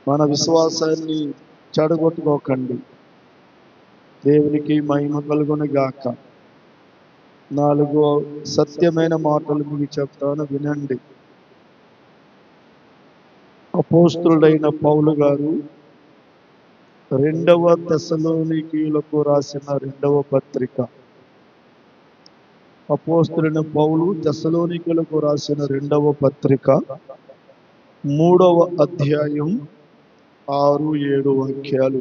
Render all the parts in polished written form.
మన విశ్వాసాన్ని చెడగొట్టుకోకండి. దేవునికి మహిమ కలుగును గాక. 4 సత్యమైన మాటలు మీకు చెప్తాను, వినండి. అపోస్తలుడైన పౌలు గారు 2వ తెస్సలోనికీయులకు రాసిన 2వ పత్రిక. అపోస్తలుడైన పౌలు తెస్సలోనికీయులకు రాసిన 2వ పత్రిక 3వ అధ్యాయం 6-7 వాక్యాలు.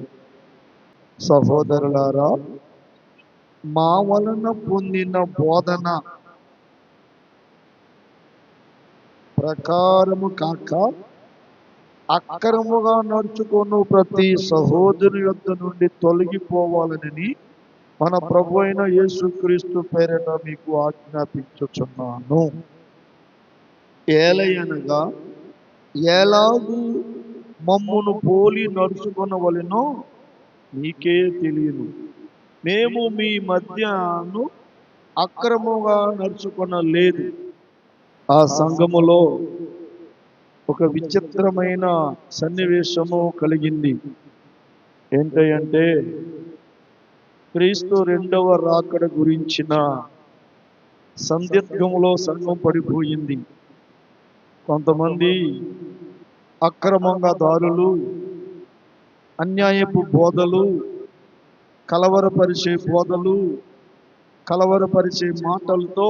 సహోదరులారా, మా వలన పొందిన బోధన ప్రకారము కాక అక్రముగా నడుచుకొను ప్రతి సహోదరు యొద్ద నుండి తొలగిపోవాలని మన ప్రభు అయిన యేసుక్రీస్తు పేరిట మీకు ఆజ్ఞాపించుచున్నాను. ఏలయనగా ఎలాగూ మమ్మును పోలి నడుచుకొనవలెనో మీకే తెలియను. మేము మీ మధ్యను అక్రమంగా నడుచుకొనలేదు. ఆ సంఘములో ఒక విచిత్రమైన సన్నివేశము కలిగింది. ఏంటంటే, క్రీస్తు 2వ రాకడ గురించిన సందిగ్ధములో సంఘం పడిపోయింది. కొంతమంది అక్రమంగా దారులు, అన్యాయపు బోధలు, కలవరపరిచే బోధలు, కలవరపరిచే మాటలతో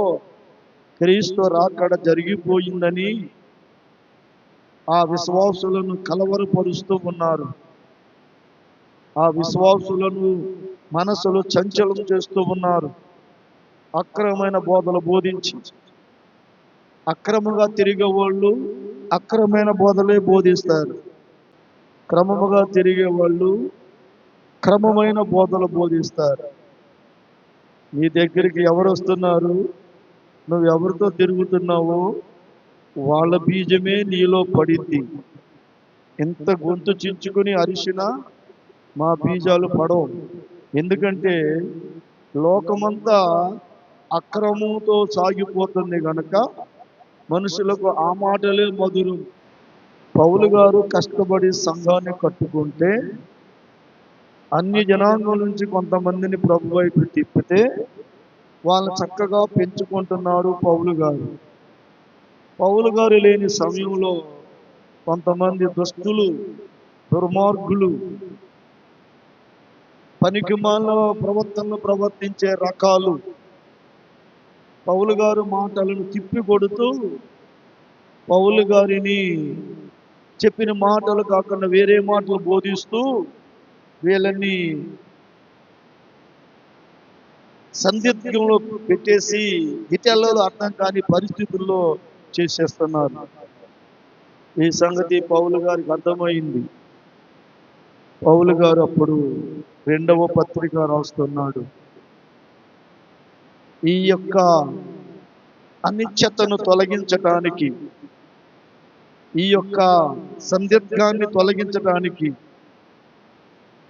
క్రీస్తు రాకడ జరిగిపోయిందని ఆ విశ్వాసులను కలవరపరుస్తూ ఉన్నారు. ఆ విశ్వాసులను మనసులు చంచలం చేస్తూ ఉన్నారు. అక్రమమైన బోధలు బోధించి, అక్రమంగా తిరిగే వాళ్ళు అక్రమమైన బోధలే బోధిస్తారు. క్రమముగా తిరిగే వాళ్ళు క్రమమైన బోధలు బోధిస్తారు. నీ దగ్గరికి ఎవరు వస్తున్నారు, నువ్వు ఎవరితో తిరుగుతున్నావో వాళ్ళ బీజమే నీలో పడింది. ఎంత గొంతు చించుకుని అరిసినా మా బీజాలు పడవు. ఎందుకంటే లోకమంతా అక్రమంతో సాగిపోతుంది గనక మనుషులకు ఆ మాటలే మధురం. పౌలు గారు కష్టపడి సంఘాన్ని కట్టుకుంటే, అన్ని జనాంగం నుంచి కొంతమందిని ప్రభు వైపు తిప్పితే వాళ్ళు చక్కగా పెంచుకుంటున్నాడు పౌలు గారు. పౌలు గారు లేని సమయంలో కొంతమంది దుష్టులు, దుర్మార్గులు, పనికిమాలిన ప్రవర్తనలు ప్రవర్తించే రకాలు పౌలు గారు మాటలను తిప్పి కొడుతూ, పౌలు గారిని చెప్పిన మాటలు కాకుండా వేరే మాటలు బోధిస్తూ వీళ్ళని సందిగ్ధంలో పెట్టేసి ఇతరులలో అర్థం కాని పరిస్థితుల్లో చేసేస్తున్నారు. ఈ సంగతి పౌలు గారికి అర్థమైంది. పౌలు గారు అప్పుడు 2వ పత్రిక రాస్తున్నాడు. ఈ యొక్క అనిశ్చతను తొలగించటానికి, ఈ యొక్క సందిగ్ధాన్ని తొలగించటానికి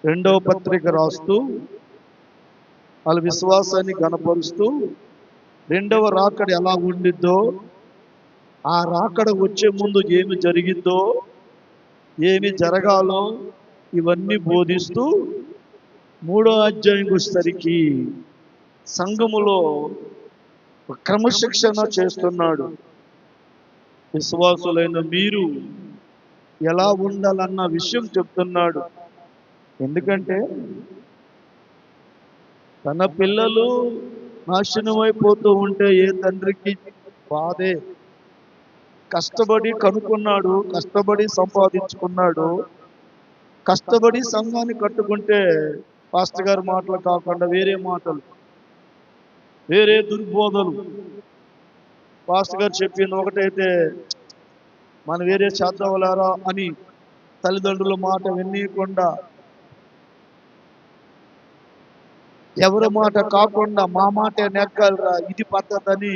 2వ పత్రిక రాస్తూ వాళ్ళ విశ్వాసాన్ని గణపరుస్తూ 2వ రాకడ ఎలా ఉండిద్దో, ఆ రాకడ వచ్చే ముందు ఏమి జరిగిద్దో, ఏమి జరగాలో ఇవన్నీ బోధిస్తూ 3వ అధ్యాయం వచ్చేసరికి సంఘములో క్రమశిక్షణ చేస్తున్నాడు. విశ్వాసులైన మీరు ఎలా ఉండాలన్న విషయం చెప్తున్నాడు. ఎందుకంటే తన పిల్లలు నాశనం అయిపోతూ ఉంటే ఏ తండ్రికి బాధే. కష్టపడి కనుక్కున్నాడు, కష్టపడి సంపాదించుకున్నాడు, కష్టపడి సంఘాన్ని కట్టుకుంటే పాస్టర్ గారి మాటలు కాకుండా వేరే మాటలు, వేరే దుర్బోధలు, పాస్టర్ గారు చెప్పింది ఒకటైతే మనం వేరే చేద్దాంలారా అని తల్లిదండ్రుల మాట వినకుండా, ఎవరి మాట కాకుండా మా మాటే నెగ్గాలిరా, ఇది పద్ధతి అని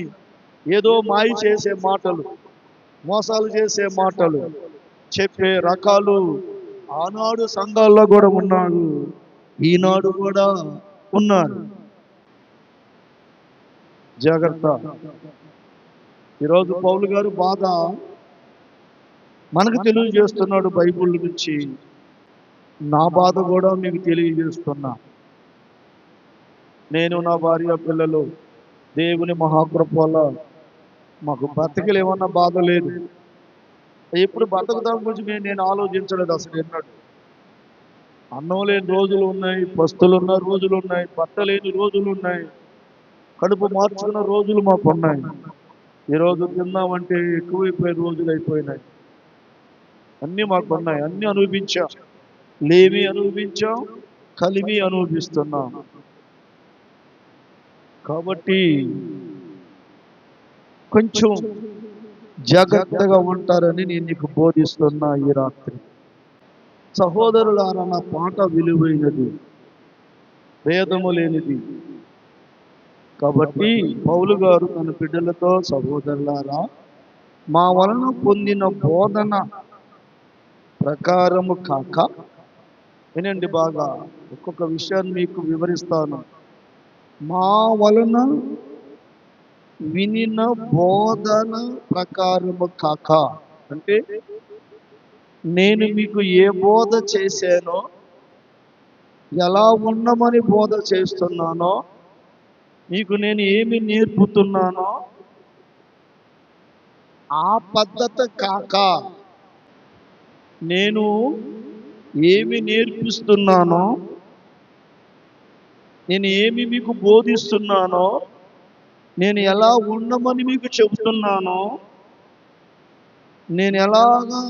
ఏదో మాయ చేసే మాటలు, మోసాలు చేసే మాటలు చెప్పే రకాలు ఆనాడు సంఘాల్లో కూడా ఉన్నాడు, ఈనాడు కూడా ఉన్నాడు. జాగ్రత్త. ఈరోజు పౌలు గారు బాధ మనకు తెలియజేస్తున్నాడు బైబిల్ నుంచి. నా బాధ కూడా మీకు తెలియజేస్తున్నా. నేను, నా భార్య, పిల్లలు దేవుని మహాకృప వల్ల మాకు బతకలు ఏమన్నా బాధ లేదు. ఎప్పుడు బతకదాం గురించి నేను ఆలోచించలేదు అసలు ఎన్నడూ. అన్నం లేని రోజులు ఉన్నాయి, పస్తులున్న రోజులు ఉన్నాయి, బట్ట లేని రోజులు ఉన్నాయి, కడుపు మార్చుకున్న రోజులు మాకు ఉన్నాయి. ఈరోజు తిందామంటే ఎక్కువైపోయే రోజులు అయిపోయినాయి. అన్నీ మాకు ఉన్నాయి, అన్నీ అనుభవించాం. లేమి అనుభవించాం, కలిమి అనుభవిస్తున్నాం. కాబట్టి కొంచెం జాగ్రత్తగా ఉంటారని నేను నీకు బోధిస్తున్నా ఈ రాత్రి. సహోదరులారా, నా పాట విలువైనది, భేదము లేనిది. కాబట్టి పౌలు గారు తన బిడ్డలతో, సహోదరులారా, మా వలన పొందిన బోధన ప్రకారము కాక, వినండి బాగా, ఒక్కొక్క విషయాన్ని మీకు వివరిస్తాను. మా వలన వినిన బోధన ప్రకారము కాక అంటే నేను మీకు ఏ బోధ చేశానో, ఎలా ఉండమని బోధ చేస్తున్నానో, మీకు నేను ఏమి నేర్పుతున్నానో ఆ పద్ధతి కాక, నేను ఏమి నేర్పిస్తున్నానో, నేను ఏమి మీకు బోధిస్తున్నానో, నేను ఎలా ఉండమని మీకు చెబుతున్నానో, నేను ఎలాగా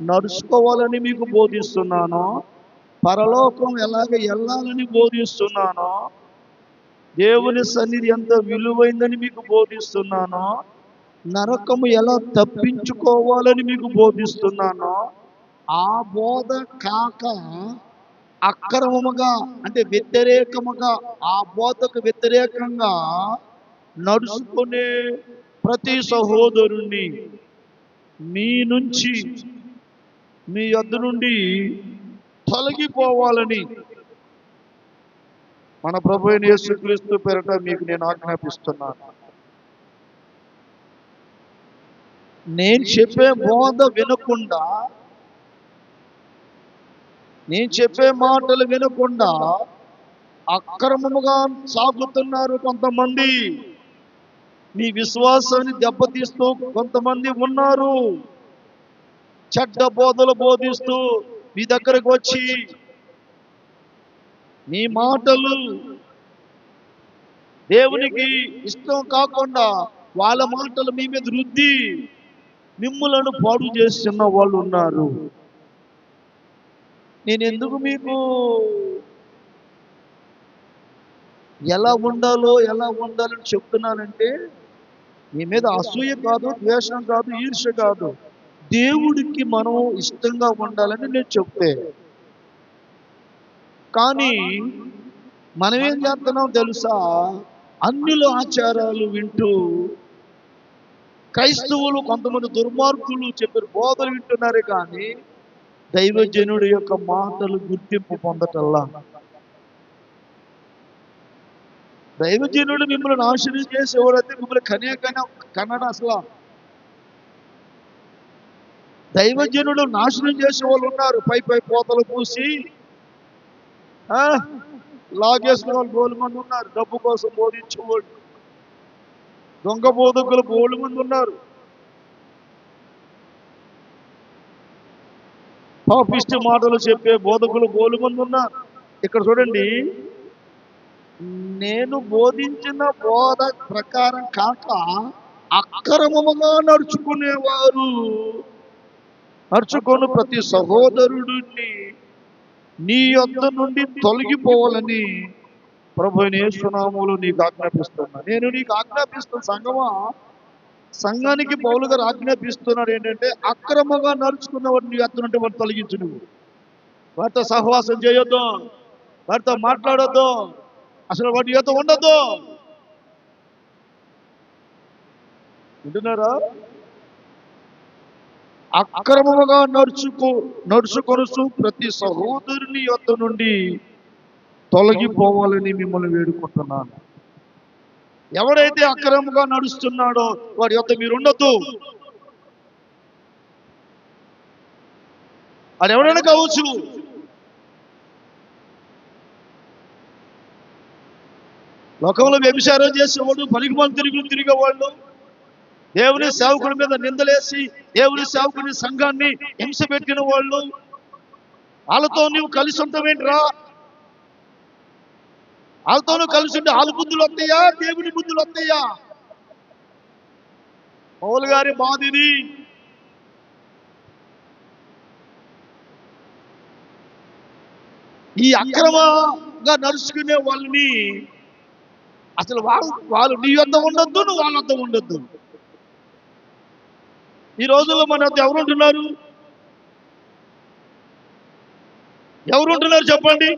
నడుచుకోవాలని మీకు బోధిస్తున్నానో, పరలోకం ఎలాగ వెళ్ళాలని బోధిస్తున్నానో, దేవుని సన్నిధి ఎంత విలువైందని మీకు బోధిస్తున్నానో, నరకము ఎలా తప్పించుకోవాలని మీకు బోధిస్తున్నానో, ఆ బోధ కాక అక్రమముగా అంటే వ్యతిరేకముగా, ఆ బోధకు వ్యతిరేకంగా నడుచుకునే ప్రతి సహోదరుణ్ణి మీ నుంచి, మీ యొద్ద నుండి తొలగిపోవాలని మన ప్రభు అయిన యేసుక్రీస్తు పేరిట మీకు నేను ఆజ్ఞాపిస్తున్నాను. నేను చెప్పే బోధ వినకుండా, నేను చెప్పే మాటలు వినకుండా అక్రమముగా సాగుతున్నారు కొంతమంది. మీ విశ్వాసాన్ని దెబ్బతీస్తూ కొంతమంది ఉన్నారు. చెడ్డ బోధలు బోధిస్తూ మీ దగ్గరకు వచ్చి మీ మాటలు దేవునికి ఇష్టం కాకుండా వాళ్ళ మాటలు మీ మీద రుద్ది మిమ్ములను పాడు చేస్తున్న వాళ్ళు ఉన్నారు. నేను ఎందుకు మీకు ఎలా ఉండాలని చెప్తున్నానంటే, మీ మీద అసూయ కాదు, ద్వేషం కాదు, ఈర్ష్య కాదు, దేవుడికి మనం ఇష్టంగా ఉండాలని నేను చెప్తే. కానీ మనం ఏం చేస్తున్నాం తెలుసా? అన్యుల ఆచారాలు వింటూ, క్రైస్తవులు కొంతమంది దుర్మార్గులు చెప్పిన బోధలు వింటున్నారు, కానీ దైవజనుడి యొక్క మాటలు గుర్తింపు పొందటల్లా. దైవజనుడు మిమ్మల్ని నాశనం చేసేవాడైతే మిమ్మల్ని కన్నడ అసలు. దైవజనుడు నాశనం చేసేవాళ్ళు ఉన్నారు. పై పోతలు పూసి లాగేసిన వాళ్ళు బోలు మంది ఉన్నారు. డబ్బు కోసం బోధించేవాళ్ళు, దొంగ బోధకులు బోలు మంది ఉన్నారు. పాపిష్టి మాటలు చెప్పే బోధకులు బోలు మంది ఉన్నారు. ఇక్కడ చూడండి, నేను బోధించిన బోధ ప్రకారం కాక అక్రమముగా నడుచుకొని ప్రతి సహోదరుడిని నీ యొద్ద నుండి తొలగిపోవాలని ప్రభు యేసు నామములో నీకు ఆజ్ఞాపిస్తున్నా. నేను నీకు ఆజ్ఞాపిస్తున్న సంఘానికి పౌలు గారు ఆజ్ఞాపిస్తున్నాడు ఏంటంటే, అక్రమంగా నడుచుకున్నవాడు నీ యొద్ద నుండి వాడు తొలగించు. నువ్వు వారితో సహవాసం చేయొద్దు, వారితో మాట్లాడొద్దు, అసలు వాటి యొద్ద ఉండదు. వింటున్నారా? అక్రమముగా నడుచుకొనుచు ప్రతి సహోదరుని యొద్ద నుండి తొలగిపోవాలని మిమ్మల్ని వేడుకుంటున్నాను. ఎవడైతే అక్రమంగా నడుస్తున్నాడో వాడి యొద్ద మీరు ఉండొద్దు. అది ఎవరైనా కావచ్చు. లోకంలో వ్యభిచారం చేసేవాడు, పలికిమాలు తిరిగేవాళ్ళు, దేవుని సేవకుడి మీద నిందలేసి దేవుని సేవకుని సంఘాన్ని హింస పెట్టిన వాళ్ళు, వాళ్ళతో నువ్వు కలిసి ఉంటావేంట్రా? వాళ్ళతోనూ కలిసి ఉంటే వాళ్ళ బుద్ధులు వస్తాయా, దేవుని బుద్ధులు వస్తాయా? పౌలు గారి బాధిని ఈ అక్రమంగా నడుచుకునే వాళ్ళని అసలు వాళ్ళు నీ వద్ద ఉండొద్దు, నువ్వు వాళ్ళ వద్ద ఉండొద్దు. ఈ రోజుల్లో మన వద్ద ఎవరుంటున్నారు? ఎవరుంటున్నారు చెప్పండి?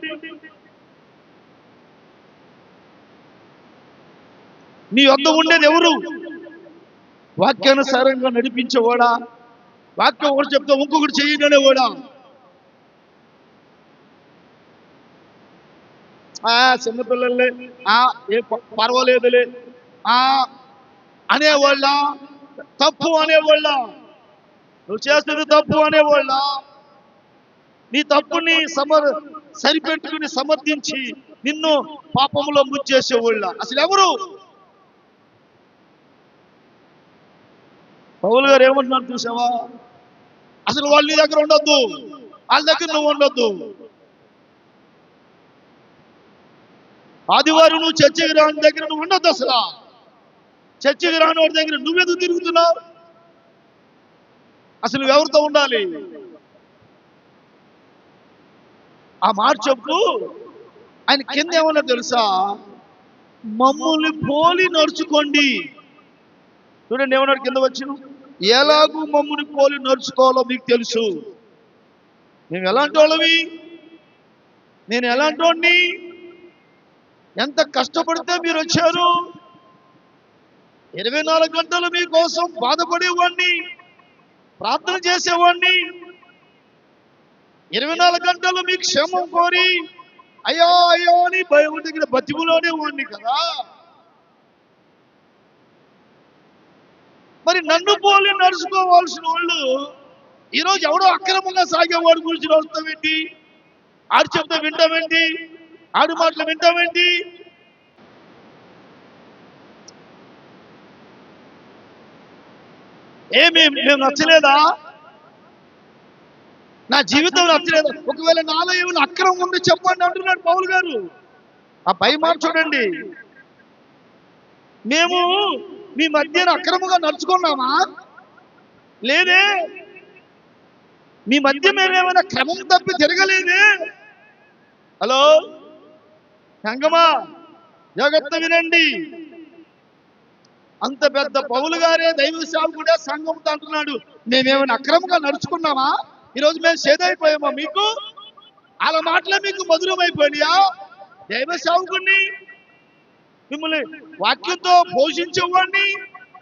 నీ వద్ద ఉండేది ఎవరు? వాక్యానుసారంగా నడిపించేవాడా? వాక్యం ఒకటి చెప్తే ఇంకొకటి చేయనేవాడా? చిన్నపిల్లలే ఏ పర్వాలేదులే అనేవాళ్ళ, తప్పు అనేవాళ్ళ, నువ్వు చేస్తుంది తప్పు అనేవాళ్ళ, నీ తప్పుని సరిపెట్టుకుని సమర్థించి నిన్ను పాపంలో ముంచేసేవాళ్ళ? అసలు ఎవరు? పౌలు గారు ఏమంటున్నారు చూసావా? అసలు వాళ్ళు నీ దగ్గర ఉండొద్దు, వాళ్ళ దగ్గర నువ్వు ఉండొద్దు. ఆదివారం నువ్వు చర్చికి రాని దగ్గర నువ్వు ఉండొద్దు. అసలు చర్చికి రాని వాడి దగ్గర నువ్వెందుకు తిరుగుతున్నావు? అసలు ఎవరితో ఉండాలి? ఆ మాట చెప్పు. ఆయన కింద ఏమన్నా తెలుసా? మమ్మల్ని పోలి నడుచుకోండి. చూడండి ఏమన్నాడు కింద వచ్చిన, ఎలాగూ మమ్మల్ని పోలి నడుచుకోవాలో మీకు తెలుసు. మేము ఎలాంటి వాళ్ళవి? నేను ఎలాంటి వాడిని? ఎంత కష్టపడితే మీరు వచ్చారు? 24 గంటలు మీకోసం బాధపడేవాడిని, ప్రార్థన చేసేవాడిని, 24 గంటలు మీకు క్షేమం కోరి అయ్యో అయ్యో అని భయం దగ్గర బతికులోనే వాడిని కదా. మరి నన్ను పోలి నడుచుకోవాల్సిన వాళ్ళు ఈరోజు ఎవడో అక్రమంగా సాగేవాడు గురించి వస్తావేంటి? ఆడి చెప్తే వింటావేంటి? ఆడి మాటలు వింటావేంటి? మేము నచ్చలేదా? నా జీవితం నచ్చలేదా? ఒకవేళ నాలో ఏమైనా అక్రమం ఉందో చెప్పండి అంటున్నాడు పౌలు గారు. ఆ పై మాట చూడండి. మేము మీ మధ్యన అక్రమంగా నడుచుకున్నామా? లేదే. మీ మధ్య మేమేమైనా క్రమం తప్పి తిరగలేదే. హలో సంగమా, జాగ్రత్త వినండి. అంత పెద్ద పౌలు గారే దైవ సేవకుడే సంఘంతో అంటున్నాడు, మేమేమైనా అక్రమంగా నడుచుకున్నామా? ఈరోజు మేము సేదైపోయామా? మీకు అలా మాటలే మీకు మధురమైపోయినాయా? దైవ సేవకుడిని, మిమ్మల్ని వాక్యంతో పోషించేవాడిని,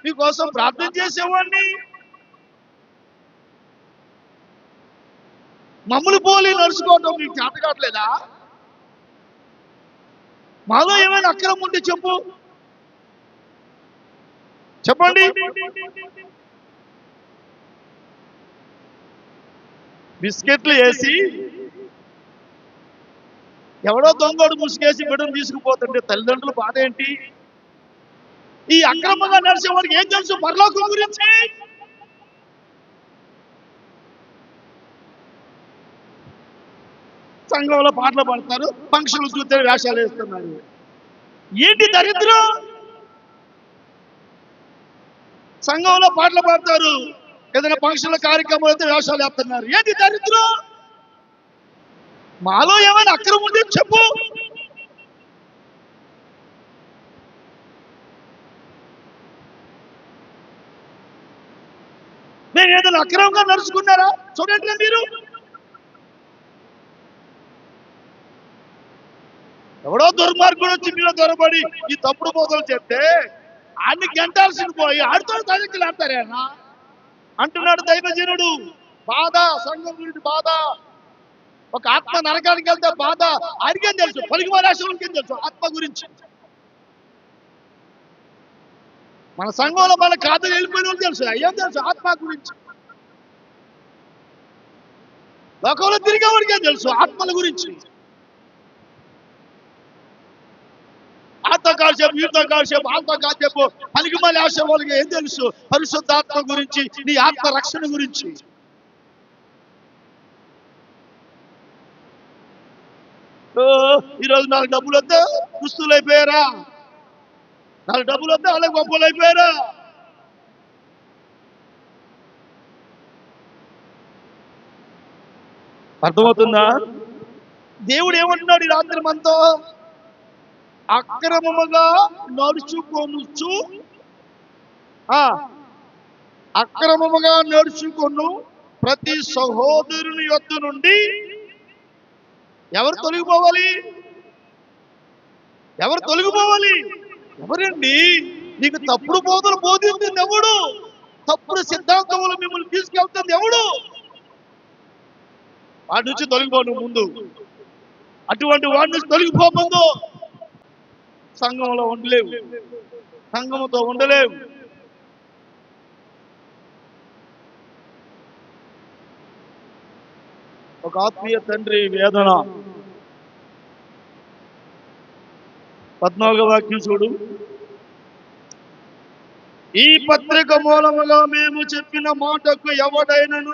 మీకోసం ప్రార్థన చేసేవాడిని, మమ్మల్ని పోలి నడుచుకోవటం మీకు చేత కావట్లేదా? మాలో ఏమైనా అక్రమం ఉంటే చెప్పండి. బిస్కెట్లు వేసి ఎవడో దొంగోడు ముసుగేసి బిడ్డను తీసుకుపోతుంటే తల్లిదండ్రులు బాధ ఏంటి? ఈ అక్రమంగా నడిచేవాడికి ఏం తెలుసు పరలోకం గురించి? సంఘంలో పాటలు పాడతారు, ఫంక్షన్లు చూస్తే వేషాలు వేస్తున్నారు. ఏంటి దరిద్రం? సంఘంలో పాటలు పాడతారు, ఏదైనా ఫంక్షన్ల కార్యక్రమాలు అయితే వేషాలు వేస్తున్నారు. ఏంటి దరిద్రం? మాలో ఏమైనా అక్రమం ఉంటే చెప్పు. నేను ఏదైనా అక్రమంగా నడుచుకున్నారా? చూడండి మీరు. ఎవడో దుర్మార్గుడు వచ్చి మీలో దొరబడి ఈ తప్పుడు బోధలు చెప్తే అన్ని గంటాల్సిన పోయి ఆడితో తనకి లేస్తారేనా అంటున్నాడు దైవజనుడు. బాధ, సంఘం గురించి బాధ. ఒక ఆత్మ నరకానికి వెళ్తే బాధ అడిగేం తెలుసు, పలికిమారేశ్వరులకేం తెలుసు ఆత్మ గురించి. మన సంఘంలో మన ఖాతాలు వెళ్ళిపోయిన వాళ్ళు తెలుసు, ఏం తెలుసు ఆత్మ గురించి. లోకంలో తిరిగేవాడికే తెలుసు ఆత్మల గురించి. ఆత్మ కాసేపు, వీరితో కాసేపు, ఆత్మ కాసేపు పనికి మళ్ళీ ఆశ వాళ్ళకి ఏం తెలుసు పరిశుద్ధాత్మ గురించి, నీ ఆత్మ రక్షణ గురించి. ఈరోజు నాకు డబ్బులు వద్దా దుస్తులు అయిపోయారా? నాకు డబ్బులు వద్దా వాళ్ళకి గొప్పలు అయిపోయారా? అర్థమవుతుందా? దేవుడు ఏమంటున్నాడు ఈ రాత్రి మనతో? అక్రమముగా నడుచుకొనుచు అక్రమముగా నడుచుకొను ప్రతి సహోదరుని యొద్ద నుండి ఎవరు తొలగిపోవాలి? ఎవరు తొలగిపోవాలి? ఎవరండి? నీకు తప్పుడు బోధలు బోధిస్తుంది ఎవడు? తప్పుడు సిద్ధాంతములు మిమ్మల్ని తీసుకెళ్తుంది ఎవడు? వాడి నుంచి తొలగిపోను ముందు. అటువంటి వాడి నుంచి తొలగిపో ముందు. సంఘంలో ఉండలేవు, సంఘముతో ఉండలేవు. ఒక ఆత్మీయ తండ్రి వేదన. 14వ వాక్యం చూడు. ఈ పత్రిక మూలముగా మేము చెప్పిన మాటకు ఎవడైనను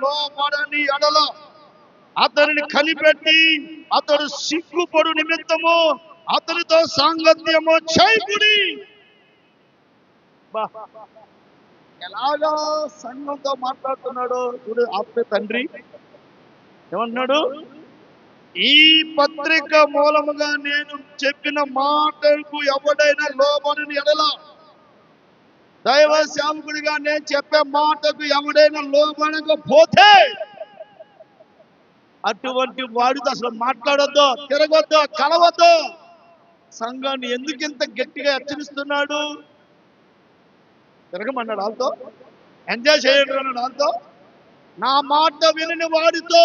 లోబడని ఎడల అతనిని కనిపెట్టి అతడు సిగ్గుపడు నిమిత్తము అతనితో సాంగత్యము చేయకుడి. ఎలాగా సంఘంతో మాట్లాడుతున్నాడు చూడు ఆత్మీయ తండ్రి. ఏమంటున్నాడు? ఈ పత్రిక మూలముగా నేను చెప్పిన మాటకు ఎవడైనా లోబడని ఎడల, దైవ సేవకుడిగా నేను చెప్పే మాటకు ఎవడైనా లోబడకపోతే అటువంటి వాడితో అసలు మాట్లాడొద్దు, తిరగొద్దు, కలవద్దు. సంఘాన్ని ఎందుకు ఇంత గట్టిగా హెచ్చరిస్తున్నాడు? తిరగమన్నాడు వాళ్ళతో, ఎంజాయ్ చేయండి అన్నాడు వాళ్ళతో. నా మాట వినని వారితో,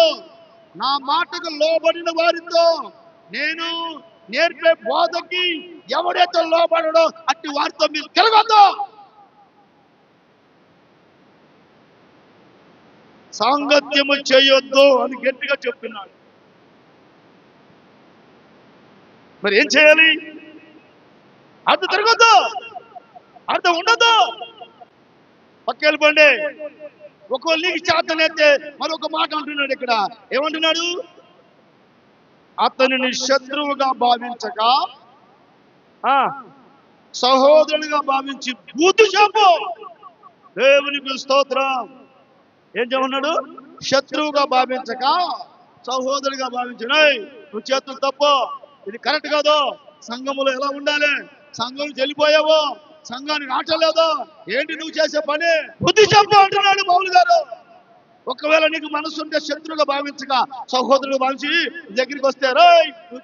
నా మాటకు లోబడిన వారితో, నేను నేర్పే బోధకి ఎవడైతే లోబడడో అట్టి వారితో మీరు తిరగొద్దు. సాంగత్యము చేయొద్దు అని గట్టిగా చెప్తున్నాడు. మరి ఏం చేయాలి? అర్థం తిరగొద్దు, అర్థం ఉండదు. పక్కెళ్ళిపోండి. ఒకవేళ నీకు చేతనైతే మరొక మాట అంటున్నాడు ఇక్కడ. ఏమంటున్నాడు? అతనిని శత్రువుగా భావించక సహోదరుడిగా భావించి బుద్ధి చెప్పు. దేవునికి స్తోత్రం. ఏం చేయమన్నాడు? శత్రువుగా భావించక సహోదరుడిగా భావించిన. నువ్వు చేతులు తప్పు, ఇది కరెక్ట్ కాదు. సంఘములో ఎలా ఉండాలి? సంఘం చెల్లిపోయావు, సంఘాన్ని నాటలేదు, ఏంటి నువ్వు చేసే పని? బుద్ధి చెప్పు అంటున్నాడు పౌలు గారు. ఒకవేళ నీకు మనసు ఉంటే శత్రువుగా భావించక సహోదరుడు భావించి దగ్గరికి వస్తే నువ్వు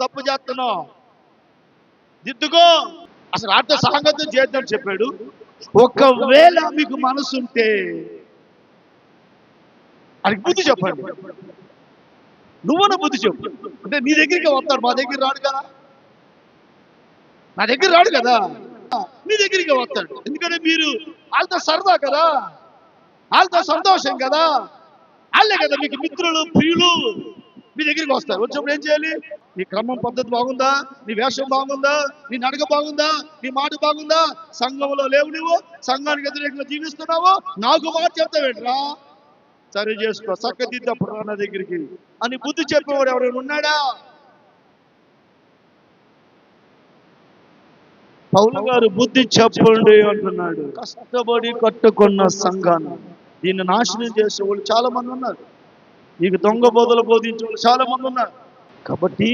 తప్పు చేస్తున్నావు, దిద్దుకో, అసలు ఆట సాంగత్యం చేద్దామని చెప్పాడు. ఒకవేళ మీకు మనసు ఉంటే అది బుద్ధి చెప్పండి. నువ్వన బుద్ధి చెప్పు. అంటే నీ దగ్గరికి వస్తాడు, మా దగ్గర రాడు కదా, నా దగ్గర రాడు కదా, మీ దగ్గరికి వస్తాడు. ఎందుకంటే మీరు వాళ్ళతో సరదా కదా, వాళ్ళతో సంతోషం కదా, వాళ్ళే కదా మీకు మిత్రులు, ప్రియులు. మీ దగ్గరికి వస్తారు. వచ్చినప్పుడు ఏం చేయాలి? నీ క్రమం పద్ధతి బాగుందా? నీ వేషం బాగుందా? నీ నడక బాగుందా? నీ మాట బాగుందా? సంఘంలో లేవు, నువ్వు సంఘానికి వ్యతిరేకంగా జీవిస్తున్నావు, నాకు మాట చెప్తావేంట్రా? సరి చేసుకో, చక్కదిద్దప్పుడు నా దగ్గరికి అని బుద్ధి చెప్పేవాడు ఎవరైనా ఉన్నాడా? పౌలు గారు బుద్ధి చెప్పండి అంటున్నాడు. కష్టపడి కట్టుకున్న సంఘాన్ని దీన్ని నాశనం చేసే వాళ్ళు చాలా మంది ఉన్నారు. మీకు దొంగ బోధలు బోధించే వాళ్ళు చాలా మంది ఉన్నారు. కాబట్టి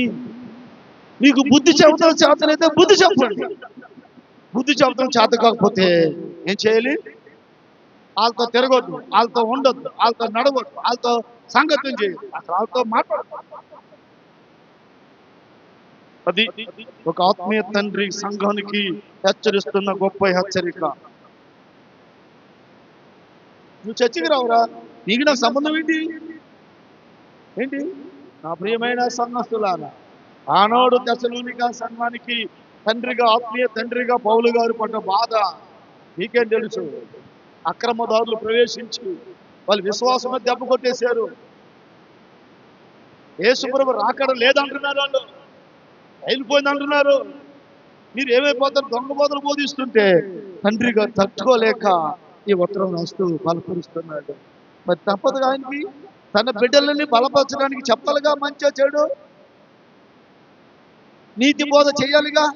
మీకు బుద్ధి చెప్పడం చేతనైతే బుద్ధి చెప్పండి. బుద్ధి చెప్పడం చేత కాకపోతే ఏం చేయాలి? వాళ్ళతో తిరగొద్దు, వాళ్ళతో ఉండొద్దు, వాళ్ళతో నడవద్దు, వాళ్ళతో సంగత్యం చేయొద్దు, అసలు వాళ్ళతో మాట్లాడద్దు. అది ఒక ఆత్మీయ తండ్రి సంఘానికి హెచ్చరిస్తున్న గొప్ప హెచ్చరిక. నువ్వు చర్చికి రావురా, నీకు నాకు సంబంధం ఏంటి? నా ప్రియమైన సంఘస్థులారా, ఆనాడు తెస్సలోనిక సంఘానికి తండ్రిగా, ఆత్మీయ తండ్రిగా పౌలు గారు పడ్డ బాధ మీకేం తెలుసు? అక్రమదారులు ప్రవేశించి వాళ్ళు విశ్వాసం మీద దెబ్బ కొట్టేశారు. యేసుప్రభు రాకడ లేదంటున్నారు, వాళ్ళు వెళ్ళిపోయింది అంటున్నారు. మీరు ఏమైపోతారు? దొంగ బోధలు బోధిస్తుంటే తండ్రి గారు తట్టుకోలేక ఈ ఉత్తరం రాస్తూ బలపరుస్తున్నాడు. మరి తప్పదు ఆయనకి, తన బిడ్డలని బలపరచడానికి చెప్పాలిగా, మంచిగా చెడు నీతి బోధ చేయాలిగా.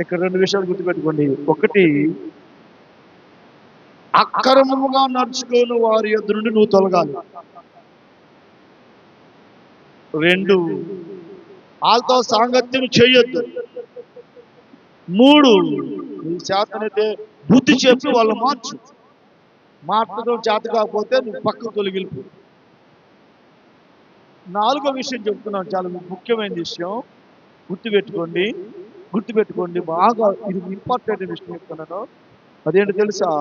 ఇక్కడ రెండు విషయాలు గుర్తుపెట్టుకోండి. ఒకటి, అక్రమముగా నడుచుకోని వారి యొద్ద నుండి నువ్వు తొలగాలి. రెండు, వాళ్ళతో సాంగత్యం చేయొద్దు. మూడు, నీ చేతనైతే బుద్ధి చెప్పి వాళ్ళు మార్చు. మాట్లాడడం చేత కాకపోతే నువ్వు పక్కకు తొలగిలిపో. నాలుగో విషయం చెప్తున్నాను, చాలా ముఖ్యమైన విషయం. గుర్తుపెట్టుకోండి బాగా, ఇది ఇంపార్టెంట్ విషయం చెప్తున్నాను. అదేంటి తెలుసా?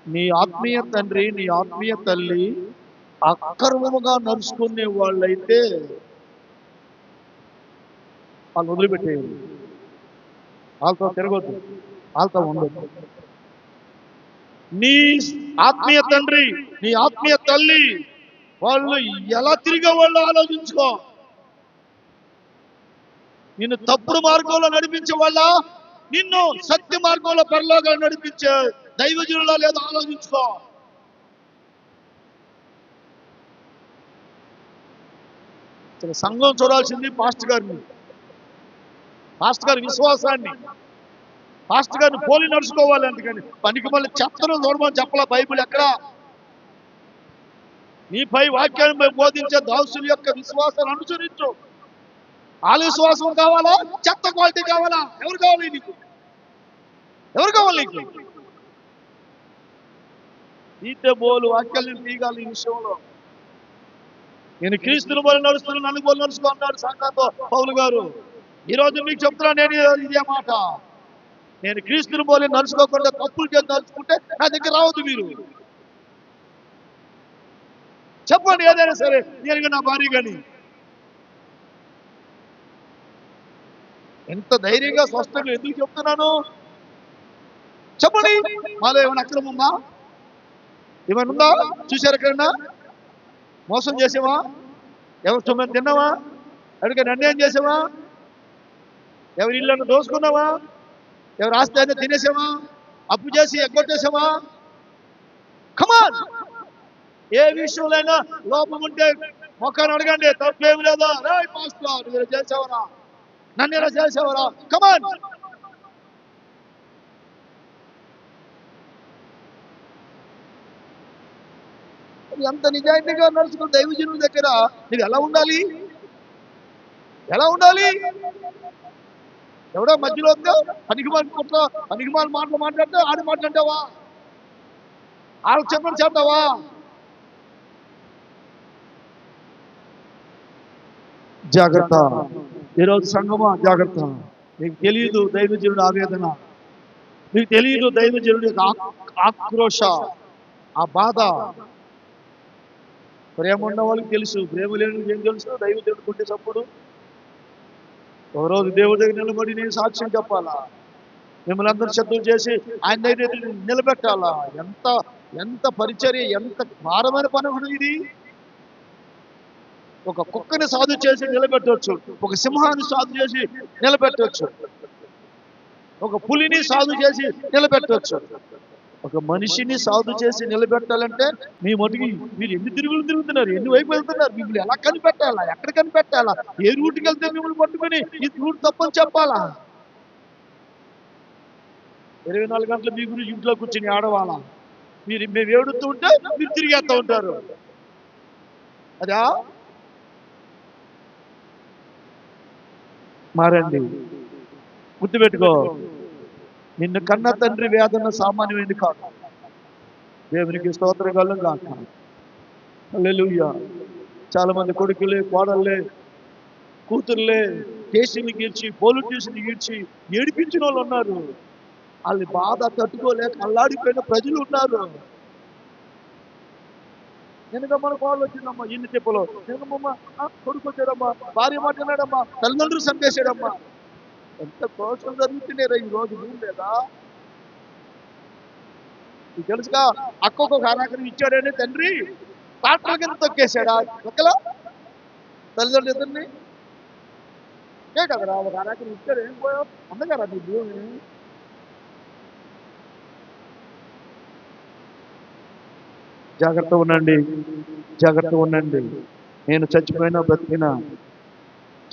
నీ ఆత్మీయ తండ్రి, నీ ఆత్మీయ తల్లి అక్రమముగా నడుచుకునే వాళ్ళైతే వాళ్ళు వదిలిపెట్టేయండి. వాళ్ళతో తిరగొద్దు, వాళ్ళతో ఉండొద్దు. నీ ఆత్మీయ తండ్రి, నీ ఆత్మీయ తల్లి వాళ్ళు ఎలా తిరిగే వాళ్ళు ఆలోచించుకో. నిన్ను తప్పుడు మార్గంలో నడిపించే వాళ్ళ, నిన్ను సత్య మార్గంలో పరలోకాలు నడిపించే దైవజనులా లేదో ఆలోచించుకో. సంఘం చూడాల్సింది పాస్టర్ గారిని, పాస్టర్ గారి విశ్వాసాన్ని, పాస్టర్ గారిని పోలి నడుచుకోవాలి. అందుకని పనికి మళ్ళీ చెత్తను చూడమని చెప్పలా బైబిల్ ఎక్కడ. నీపై వాక్యాన్ని బోధించే దాసుల యొక్క విశ్వాసాన్ని అనుసరించు. వాళ్ళ విశ్వాసం కావాలా, చెత్త క్వాలిటీ కావాలా? ఎవరు కావాలి నీకు? ఎవరు కావాలి నీకు? నీతే బోలు వాక్యాలు నేను తీయగాలి. ఈ విషయంలో నేను క్రీస్తుని పోలి నడుస్తున్నాను, నన్ను పోలి నడుచుకో అన్నాడు సంఘంతో పౌలు గారు. ఈరోజు మీకు చెప్తున్నా నేను ఇదే మాట. నేను క్రీస్తుని పోలి నడుచుకోకుండా తప్పులు చేసి నడుచుకుంటే నా దగ్గర రావద్దు. మీరు చెప్పండి, ఏదైనా సరే. నేను నా భార్య కానీ ఎంత ధైర్యంగా స్పష్టంగా ఎందుకు చెప్తున్నాను చెప్పండి. మాలో ఏమైనా అక్రమం ఉందా? ఏమైనా ఉందా? చూశారు ఎక్కడన్నా? మోసం చేసావా? ఎవరు తొమ్మిది తిన్నావా? ఎవరికైనా అన్యాయం చేసావా? ఎవరి ఇళ్ళను దోసుకున్నావా? ఎవరు ఆస్తి అయినా తినేసావా? అప్పు చేసి ఎగ్గొట్టేసావా? కమాన్, ఏ విషయంలో లోపం ఉంటే మొక్కను అడగండి, తప్పేమి లేదా. రైట్ పాస్టర్, మీరు చేసావరా, నన్ను ఇలా చేసావరా? కమాన్. ఎంత నిజాయితీగా నడుచుకున్న దైవజనుల దగ్గర నీకు ఎలా ఉండాలి? ఎలా ఉండాలి? ఎవడో మధ్యలో పనికిమాల మాటలు మాట్లాడితే ఆడి మాట్లాడతావా? వాళ్ళకి చెప్పని చేద్దావా? జాగ్రత్త. ఈరోజు సంగమా జాగ్రత్త. నీకు తెలియదు దైవజనుడి ఆవేదన, నీకు తెలియదు దైవజనుడి ఆక్రోశ, ఆ బాధ. ప్రేమ ఉన్న వాళ్ళకి తెలుసు, ప్రేమ లేని ఏం తెలుసు? దైవజనుడు కొట్టే చప్పుడు. ఒకరోజు దేవుడి దగ్గర నిలబడి నేను సాక్ష్యం చెప్పాలా, మిమ్మల్ని అందరూ శత్రువు చేసి ఆయన దగ్గర నిలబెట్టాలా? ఎంత ఎంత పరిచర్య, ఎంత భారమైన పని కూడా ఇది. ఒక కుక్కని సాధు చేసి నిలబెట్టవచ్చు, ఒక సింహాన్ని సాధు చేసి నిలబెట్టవచ్చు, ఒక పులిని సాధు చేసి నిలబెట్టవచ్చు. ఒక మనిషిని సాధు చేసి నిలబెట్టాలంటే మీ మటుకి మీరు ఎన్ని తిరుగుతున్నారు, ఎన్ని వైపు వెళ్తున్నారు, మిమ్మల్ని ఎలా కనిపెట్టాలా, ఎక్కడ కనిపెట్టాలా, ఏ రూట్కి వెళ్తే మిమ్మల్ని పట్టుకుని ఈ రూట్ తప్పని చెప్పాలా? 24 గంటలు మీ గురించి ఇంట్లో కూర్చొని ఆడవాలా? మేము ఏడుతూ ఉంటే మీరు తిరిగేస్తూ ఉంటారు. అదా? మారండి, గుర్తుపెట్టుకో. నిన్ను కన్న తండ్రి వేదన సామాన్యమైనది కాదు. దేవునికి స్తోత్రగాలం కాక. హల్లెలూయా. చాలా మంది కొడుకులే, కోడళ్ళే, కూతుర్లే కేసుని గీర్చి, పోలీస్ స్టేషన్ గీర్చి ఏడిపించిన వాళ్ళు ఉన్నారు. వాళ్ళని బాధ తట్టుకోలేక అల్లాడిపోయిన ప్రజలు ఉన్నారు. వెనుక మన కోళ్ళు వచ్చిందమ్మా, ఇన్ని తిప్పలు. వెనుకమ్మ కొడుకు వచ్చాడమ్మా, భార్య మాట్లాడాడమ్మా, తల్లిదండ్రులు చంపేశాడమ్మా. ఎంత దోషం జరుగుతున్నారా ఈ రోజు భూమి లేదా? నీకు తెలుసుగా, అక్కకు ఒక అరాకరం ఇచ్చాడని తండ్రి ట్రాక్టర్ కింద తొక్కేశాడా ఒక్కలా తల్లిదండ్రులు ఇద్దరిని? కదరా, ఒక అరాకరం ఇచ్చాడు, ఏం పోయావు అందగారా నీ భూమి? జాగ్రత్త ఉండండి, జాగ్రత్త ఉండండి. నేను చచ్చిపోయినా బ్రతికినా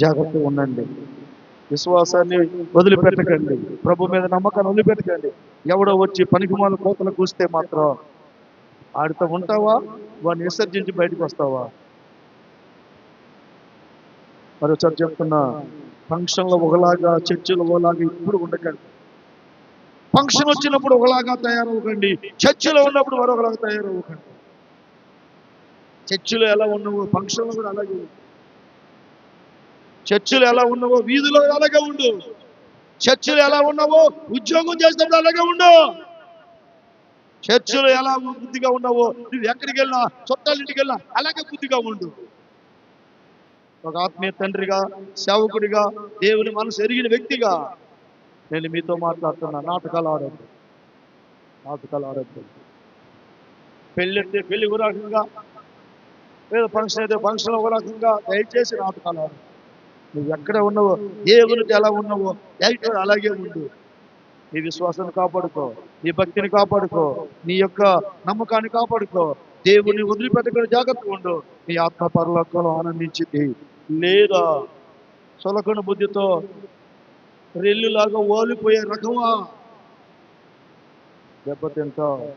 జాగ్రత్త ఉండండి. విశ్వాసాన్ని వదిలిపెట్టకండి, ప్రభు మీద నమ్మకాన్ని వదిలిపెట్టకండి. ఎవడో వచ్చి పనికిమాల కోతలు కూస్తే మాత్రం ఆడితో ఉంటావా? వాడిని విసర్జించి బయటకు వస్తావా? మరోసారి చెప్తున్నా, ఫంక్షన్లో ఒకలాగా, చర్చిలో ఒకలాగా ఇప్పుడు ఉండకండి. ఫంక్షన్ వచ్చినప్పుడు ఒకలాగా తయారవ్వకండి, చర్చిలో ఉన్నప్పుడు మరొకలాగా తయారవ్వకండి. చర్చిలో ఎలా ఉన్నావో ఫంక్షన్లో కూడా అలాగే ఉండు. చర్చిలో ఎలా ఉన్నావో వీధిలో అలాగే ఉండు. చర్చిలో ఎలా ఉన్నావో ఉద్యోగం చేసినప్పుడు అలాగే ఉండు. చర్చిలో ఎలా బుద్ధిగా ఉన్నావో నువ్వు ఎక్కడికి వెళ్ళినా, చుట్టాలింటికి వెళ్ళినా అలాగే బుద్ధిగా ఉండు. ఒక ఆత్మీయ తండ్రిగా, సేవకుడిగా, దేవుని మనసు ఎరిగిన వ్యక్తిగా నేను మీతో మాట్లాడుతున్నా. నాటకాలు ఆడద్దు, నాటకాలు ఆడద్దు. పెళ్ళెత్తే పెళ్లి ఒక రకంగా, లేదా ఫంక్షన్ అయితే ఫంక్షన్ ఒక రకంగా. దయచేసి నాటకాలు ఆడద్దు. నువ్వు ఎక్కడ ఉన్నావో, దేవునికి ఎలా ఉన్నావో ఎక్కడ అలాగే ఉండు. నీ విశ్వాసాన్ని కాపాడుకో, నీ భక్తిని కాపాడుకో, నీ యొక్క నమ్మకాన్ని కాపాడుకో. దేవుని వదిలిపెట్టకుండా జాగ్రత్తగా ఉండు. నీ ఆత్మ పరలోకంలో ఆనందించింది. లేదా సొలకన బుద్ధితో రెల్లులాగా ఓలిపోయే రకమా దెబ్బతింటావు.